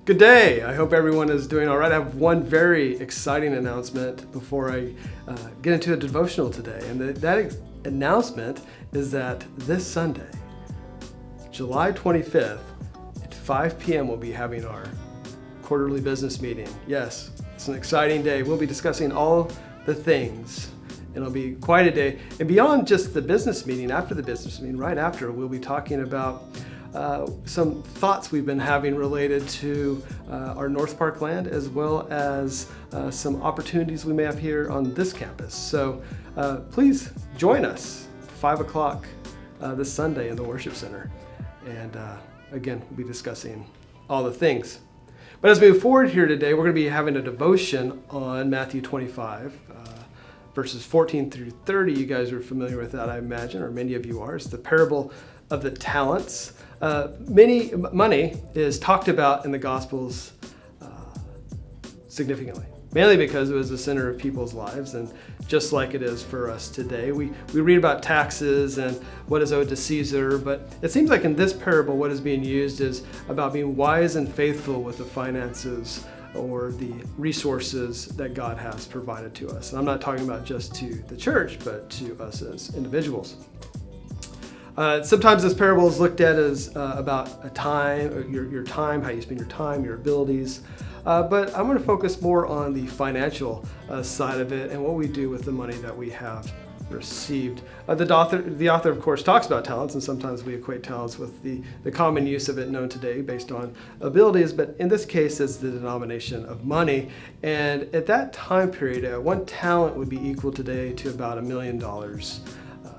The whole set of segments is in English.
Good day. I hope everyone is doing all right. I have one very exciting announcement before I get into a devotional today. And that announcement is that this Sunday, July 25th, at 5 p.m., we'll be having our quarterly business meeting. Yes, it's an exciting day. We'll be discussing all the things. It'll be quite a day. And beyond just the business meeting, after the business meeting, right after, we'll be talking about some thoughts we've been having related to our North Park land, as well as some opportunities we may have here on this campus. So please join us 5 o'clock this Sunday in the Worship Center. And again, we'll be discussing all the things. But as we move forward here today, we're going to be having a devotion on Matthew 25, verses 14 through 30. You guys are familiar with that, I imagine, or many of you are. It's the parable of the talents. Money is talked about in the Gospels significantly, mainly because it was the center of people's lives, and just like it is for us today. We read about taxes and what is owed to Caesar, but it seems like in this parable what is being used is about being wise and faithful with the finances or the resources that God has provided to us. And I'm not talking about just to the church, but to us as individuals. Sometimes this parable is looked at as about a time, your time, how you spend your time, your abilities. But I'm going to focus more on the financial side of it and what we do with the money that we have received. The author, of course, talks about talents, and sometimes we equate talents with the common use of it known today based on abilities. But in this case, it's the denomination of money. And at that time period, one talent would be equal today to about $1 million.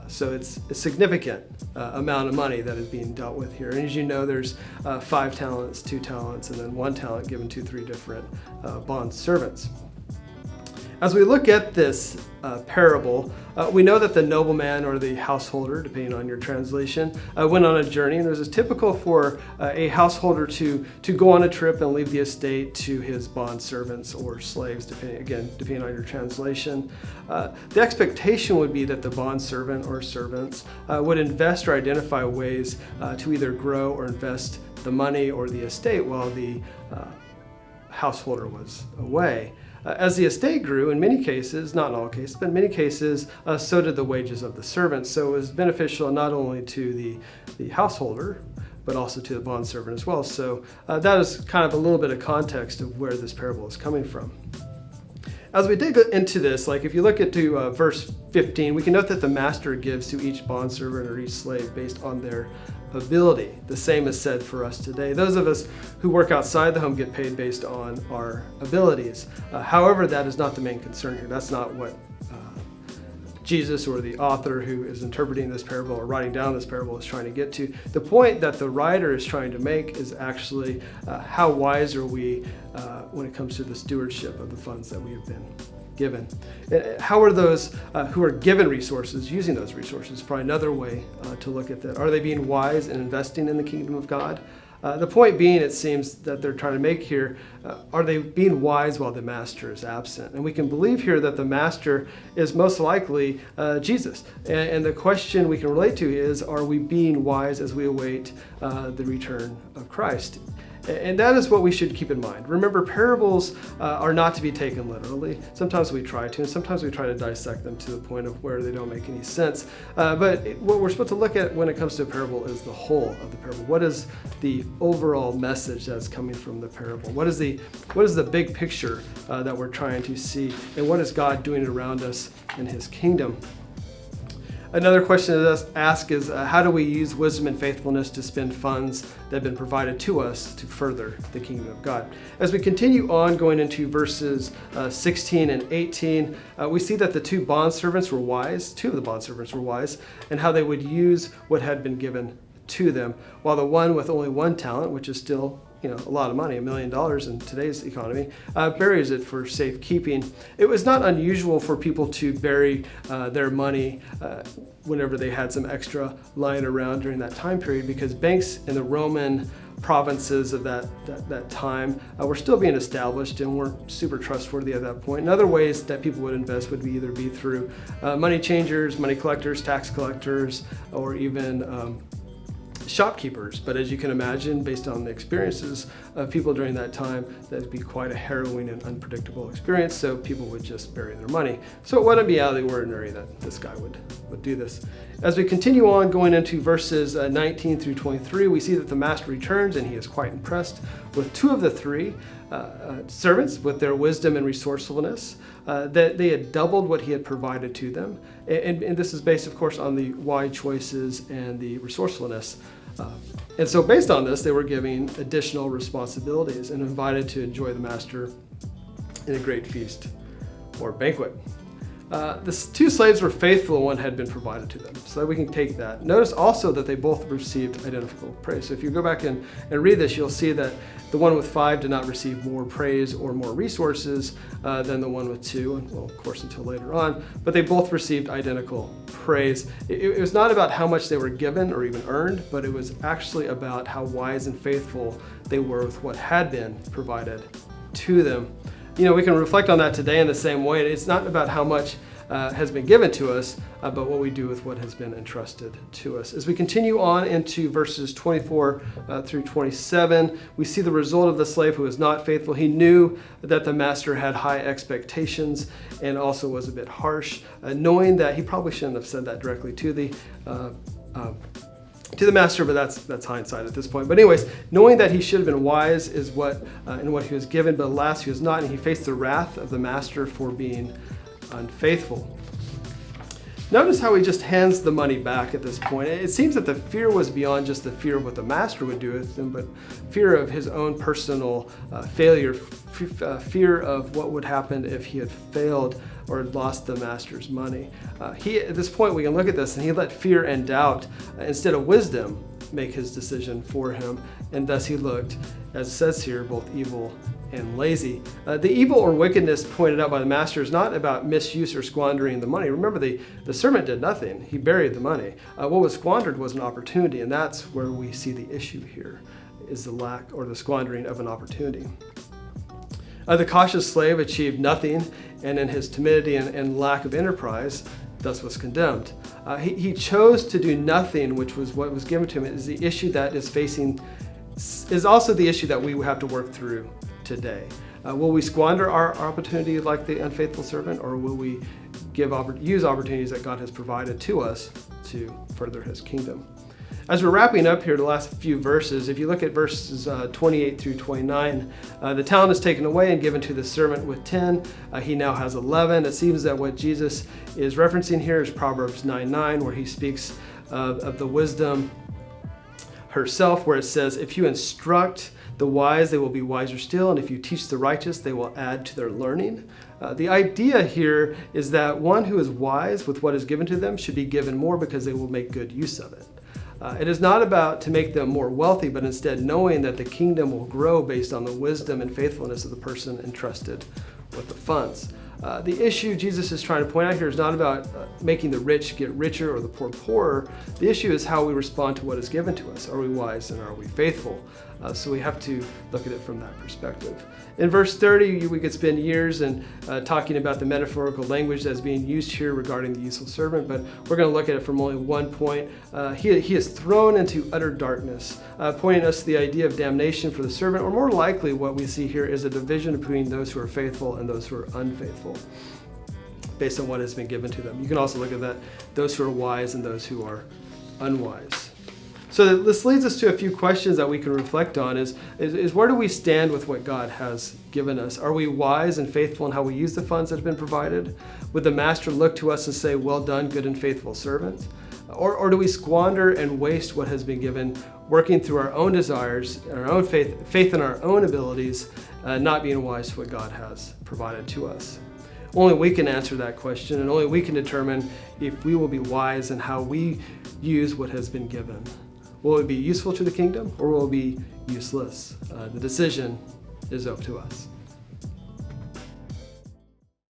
So it's a significant amount of money that is being dealt with here. And as you know, there's 5 talents, 2 talents, and then 1 talent given to 3 different bond servants. As we look at this parable, we know that the nobleman or the householder, depending on your translation, went on a journey. And it was typical for a householder to go on a trip and leave the estate to his bond servants or slaves, depending on your translation. The expectation would be that the bond servant or servants would invest or identify ways to either grow or invest the money or the estate while the householder was away. As the estate grew, in many cases, not in all cases, but in many cases, so did the wages of the servants. So it was beneficial not only to the householder, but also to the bondservant as well. So that is kind of a little bit of context of where this parable is coming from. As we dig into this, like if you look at verse 15, we can note that the master gives to each bondservant or each slave based on their ability. The same is said for us today. Those of us who work outside the home get paid based on our abilities. However, that is not the main concern here. That's not what Jesus or the author who is interpreting this parable or writing down this parable is trying to get to. The point that the writer is trying to make is actually how wise are we when it comes to the stewardship of the funds that we have been given. How are those who are given resources using those resources? Probably another way to look at that. Are they being wise and investing in the kingdom of God? The point being, it seems that they're trying to make here, are they being wise while the master is absent? And we can believe here that the master is most likely Jesus. And the question we can relate to is, are we being wise as we await the return of Christ? And that is what we should keep in mind. Remember, parables are not to be taken literally. Sometimes we try to, and sometimes we try to dissect them to the point of where they don't make any sense. But what we're supposed to look at when it comes to a parable is the whole of the parable. What is the overall message that's coming from the parable? What is the big picture that we're trying to see? And what is God doing around us in His kingdom? Another question to ask is, how do we use wisdom and faithfulness to spend funds that have been provided to us to further the kingdom of God? As we continue on going into verses 16 and 18, we see that the 2 bondservants were wise, 2 of the bondservants were wise, and how they would use what had been given to them, while the one with only 1 talent, which is still a lot of money, $1 million in today's economy, buries it for safekeeping. It was not unusual for people to bury their money whenever they had some extra lying around during that time period, because banks in the Roman provinces of that time were still being established and weren't super trustworthy at that point. And other ways that people would invest would either be through money changers, money collectors, tax collectors, or even shopkeepers. But as you can imagine, based on the experiences of people during that time, that would be quite a harrowing and unpredictable experience, so people would just bury their money. So it wouldn't be out of the ordinary that this guy would do this. As we continue on going into verses 19 through 23, we see that the master returns and he is quite impressed with two of the three servants with their wisdom and resourcefulness, that they had doubled what he had provided to them. And this is based, of course, on the wise choices and the resourcefulness. And so based on this, they were giving additional responsibilities and invited to enjoy the master in a great feast or banquet. The two slaves were faithful and one had been provided to them, so that we can take that. Notice also that they both received identical praise. So if you go back and read this, you'll see that the one with 5 did not receive more praise or more resources than the one with 2, and well, of course, until later on, but they both received identical praise. It was not about how much they were given or even earned, but it was actually about how wise and faithful they were with what had been provided to them. You know, we can reflect on that today in the same way. It's not about how much has been given to us, but what we do with what has been entrusted to us. As we continue on into verses 24 through 27, we see the result of the slave who was not faithful. He knew that the master had high expectations and also was a bit harsh, knowing that he probably shouldn't have said that directly to the master, but that's hindsight at this point. But anyways, knowing that he should have been wise is what in what he was given, but alas, he was not, and he faced the wrath of the master for being unfaithful. Notice how he just hands the money back at this point. It seems that the fear was beyond just the fear of what the master would do with him, but fear of his own personal failure, fear of what would happen if he had failed or had lost the master's money. At this point, we can look at this, and he let fear and doubt instead of wisdom make his decision for him, and thus he looked, as it says here, both evil and lazy. The evil or wickedness pointed out by the master is not about misuse or squandering the money. Remember, the servant did nothing. He buried the money. What was squandered was an opportunity, and that's where we see the issue here, is the lack or the squandering of an opportunity. The cautious slave achieved nothing, and in his timidity and lack of enterprise, thus was condemned. He chose to do nothing, which was what was given to him. It is the issue that is also the issue that we have to work through today. Will we squander our opportunity like the unfaithful servant, or will we use opportunities that God has provided to us to further his kingdom? As we're wrapping up here, the last few verses, if you look at verses 28 through 29, the talent is taken away and given to the servant with 10. He now has 11. It seems that what Jesus is referencing here is Proverbs 9:9, where he speaks of the wisdom herself, where it says, if you instruct the wise, they will be wiser still, and if you teach the righteous, they will add to their learning. The idea here is that one who is wise with what is given to them should be given more because they will make good use of it. It is not about to make them more wealthy, but instead knowing that the kingdom will grow based on the wisdom and faithfulness of the person entrusted with the funds. The issue Jesus is trying to point out here is not about making the rich get richer or the poor poorer. The issue is how we respond to what is given to us. Are we wise and are we faithful? So we have to look at it from that perspective. In verse 30, we could spend years talking about the metaphorical language that's being used here regarding the useful servant, but we're going to look at it from only one point. He is thrown into utter darkness, pointing us to the idea of damnation for the servant, or more likely what we see here is a division between those who are faithful and those who are unfaithful, based on what has been given to them. You can also look at that, those who are wise and those who are unwise. So this leads us to a few questions that we can reflect on is where do we stand with what God has given us? Are we wise and faithful in how we use the funds that have been provided? Would the master look to us and say, well done, good and faithful servant? Or do we squander and waste what has been given, working through our own desires, our own faith in our own abilities, not being wise to what God has provided to us? Only we can answer that question, and only we can determine if we will be wise in how we use what has been given. Will it be useful to the kingdom, or will it be useless? The decision is up to us.